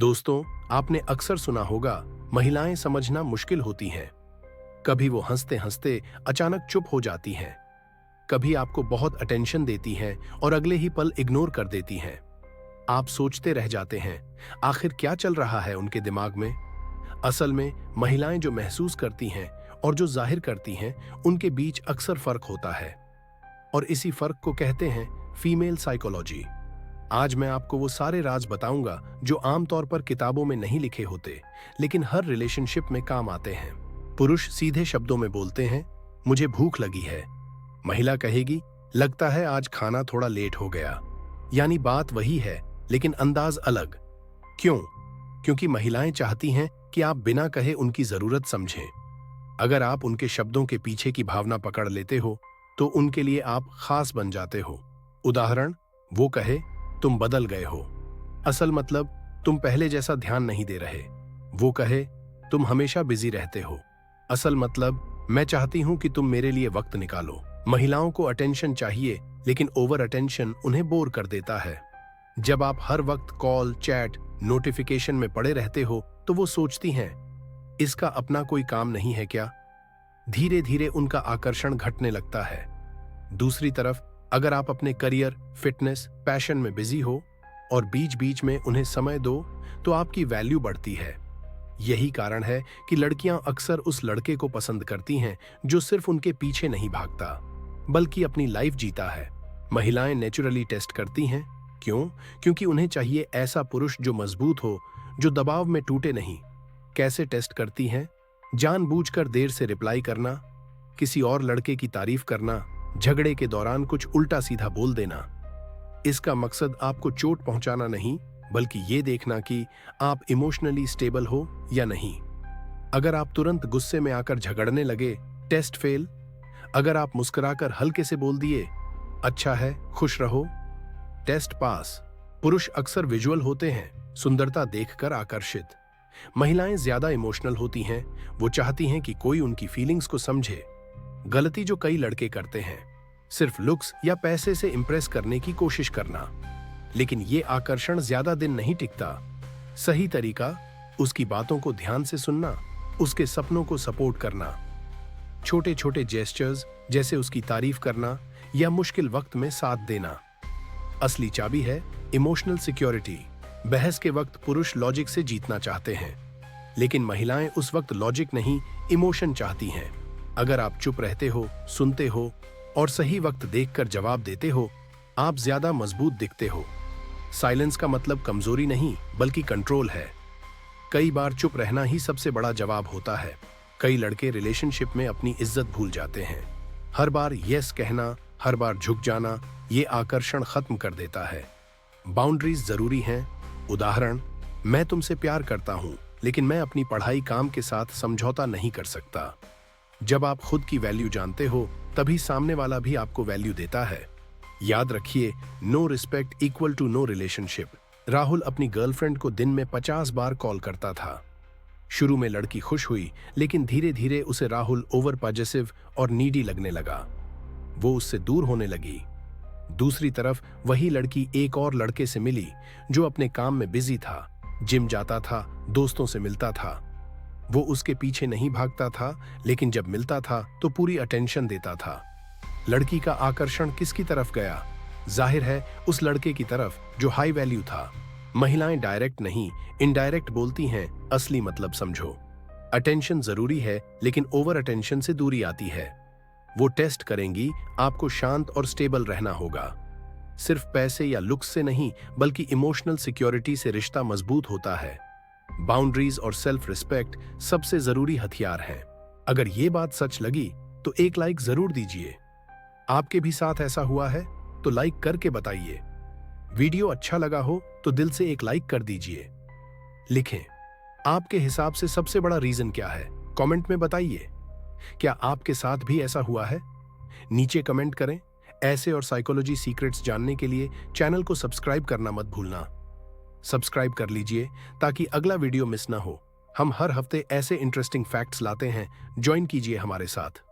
दोस्तों, आपने अक्सर सुना होगा, महिलाएं समझना मुश्किल होती हैं। कभी वो हंसते हंसते अचानक चुप हो जाती हैं, कभी आपको बहुत अटेंशन देती हैं और अगले ही पल इग्नोर कर देती हैं। आप सोचते रह जाते हैं, आखिर क्या चल रहा है उनके दिमाग में। असल में महिलाएं जो महसूस करती हैं और जो जाहिर करती हैं, उनके बीच अक्सर फर्क होता है, और इसी फर्क को कहते हैं फीमेल साइकोलॉजी। आज मैं आपको वो सारे राज बताऊंगा जो आमतौर पर किताबों में नहीं लिखे होते, लेकिन हर रिलेशनशिप में काम आते हैं। पुरुष सीधे शब्दों में बोलते हैं, मुझे भूख लगी है। महिला कहेगी, लगता है आज खाना थोड़ा लेट हो गया। यानी बात वही है, लेकिन अंदाज अलग। क्यों? क्योंकि महिलाएं चाहती हैं कि आप बिना कहे उनकी जरूरत समझें। अगर आप उनके शब्दों के पीछे की भावना पकड़ लेते हो, तो उनके लिए आप खास बन जाते हो। उदाहरण, वो कहे, तुम बदल गए हो। असल मतलब, तुम पहले जैसा ध्यान नहीं दे रहे। वो कहे, तुम हमेशा बिजी रहते हो। असल मतलब, मैं चाहती हूं कि तुम मेरे लिए वक्त निकालो। महिलाओं को अटेंशन चाहिए, लेकिन ओवर अटेंशन उन्हें बोर कर देता है। जब आप हर वक्त कॉल, चैट, नोटिफिकेशन में पड़े रहते हो, तो वो सोचती हैं, इसका अपना कोई काम नहीं है क्या? धीरे धीरे उनका आकर्षण घटने लगता है। दूसरी तरफ, अगर आप अपने करियर, फिटनेस, पैशन में बिजी हो और बीच बीच में उन्हें समय दो, तो आपकी वैल्यू बढ़ती है। यही कारण है कि लड़कियां अक्सर उस लड़के को पसंद करती हैं जो सिर्फ उनके पीछे नहीं भागता, बल्कि अपनी लाइफ जीता है। महिलाएं नेचुरली टेस्ट करती हैं। क्यों? क्योंकि उन्हें चाहिए ऐसा पुरुष जो मजबूत हो, जो दबाव में टूटे नहीं। कैसे टेस्ट करती हैं? जानबूझकर देर से रिप्लाई करना, किसी और लड़के की तारीफ करना, झगड़े के दौरान कुछ उल्टा सीधा बोल देना। इसका मकसद आपको चोट पहुंचाना नहीं, बल्कि ये देखना कि आप इमोशनली स्टेबल हो या नहीं। अगर आप तुरंत गुस्से में आकर झगड़ने लगे, टेस्ट फेल। अगर आप मुस्कुराकर हल्के से बोल दिए, अच्छा है, खुश रहो, टेस्ट पास। पुरुष अक्सर विजुअल होते हैं, सुंदरता देखकर आकर्षित। महिलाएं ज्यादा इमोशनल होती हैं। वो चाहती हैं कि कोई उनकी फीलिंग्स को समझे। गलती जो कई लड़के करते हैं, सिर्फ लुक्स या पैसे से इंप्रेस करने की कोशिश करना। लेकिन ये आकर्षण ज्यादा दिन नहीं टिकता। सही तरीका, उसकी बातों को ध्यान से सुनना, उसके सपनों को सपोर्ट करना, छोटे छोटे जेस्चर्स जैसे उसकी तारीफ करना या मुश्किल वक्त में साथ देना। असली चाबी है इमोशनल सिक्योरिटी। बहस के वक्त पुरुष लॉजिक से जीतना चाहते हैं, लेकिन महिलाएं उस वक्त लॉजिक नहीं, इमोशन चाहती हैं। अगर आप चुप रहते हो, सुनते हो और सही वक्त देखकर जवाब देते हो, आप ज्यादा मजबूत दिखते हो। साइलेंस का मतलब कमजोरी नहीं, बल्कि कंट्रोल है। कई बार चुप रहना ही सबसे बड़ा जवाब होता है। कई लड़के रिलेशनशिप में अपनी इज्जत भूल जाते हैं। हर बार यस कहना, हर बार झुक जाना, ये आकर्षण खत्म कर देता है। बाउंड्रीज जरूरी हैं। उदाहरण, मैं तुमसे प्यार करता हूं, लेकिन मैं अपनी पढ़ाई, काम के साथ समझौता नहीं कर सकता। जब आप खुद की वैल्यू जानते हो, तभी सामने वाला भी आपको वैल्यू देता है। याद रखिए, no respect equal to no relationship. Rahul अपनी गर्लफ्रेंड को दिन में 50 बार कॉल करता था। शुरू में लड़की खुश हुई, लेकिन धीरे धीरे उसे राहुल ओवर पॉजेसिव और नीडी लगने लगा। वो उससे दूर होने लगी। दूसरी तरफ वही लड़की एक और लड़के से मिली जो अपने काम में बिजी था, जिम जाता था, दोस्तों से मिलता था। वो उसके पीछे नहीं भागता था, लेकिन जब मिलता था तो पूरी अटेंशन देता था। लड़की का आकर्षण किसकी तरफ गया? जाहिर है, उस लड़के की तरफ जो हाई वैल्यू था। महिलाएं डायरेक्ट नहीं, इनडायरेक्ट बोलती हैं, असली मतलब समझो। अटेंशन जरूरी है, लेकिन ओवर अटेंशन से दूरी आती है। वो टेस्ट करेंगी, आपको शांत और स्टेबल रहना होगा। सिर्फ पैसे या लुक्स से नहीं, बल्कि इमोशनल सिक्योरिटी से रिश्ता मजबूत होता है। बाउंड्रीज और सेल्फ रिस्पेक्ट सबसे जरूरी हथियार हैं। अगर ये बात सच लगी, तो एक लाइक जरूर दीजिए। आपके भी साथ ऐसा हुआ है तो लाइक करके बताइए। वीडियो अच्छा लगा हो तो दिल से एक लाइक कर दीजिए। लिखें, आपके हिसाब से सबसे बड़ा रीजन क्या है? कमेंट में बताइए। क्या आपके साथ भी ऐसा हुआ है? नीचे कमेंट करें। ऐसे और साइकोलॉजी सीक्रेट्स जानने के लिए चैनल को सब्सक्राइब करना मत भूलना। सब्सक्राइब कर लीजिए ताकि अगला वीडियो मिस ना हो। हम हर हफ्ते ऐसे इंटरेस्टिंग फैक्ट्स लाते हैं। ज्वाइन कीजिए हमारे साथ।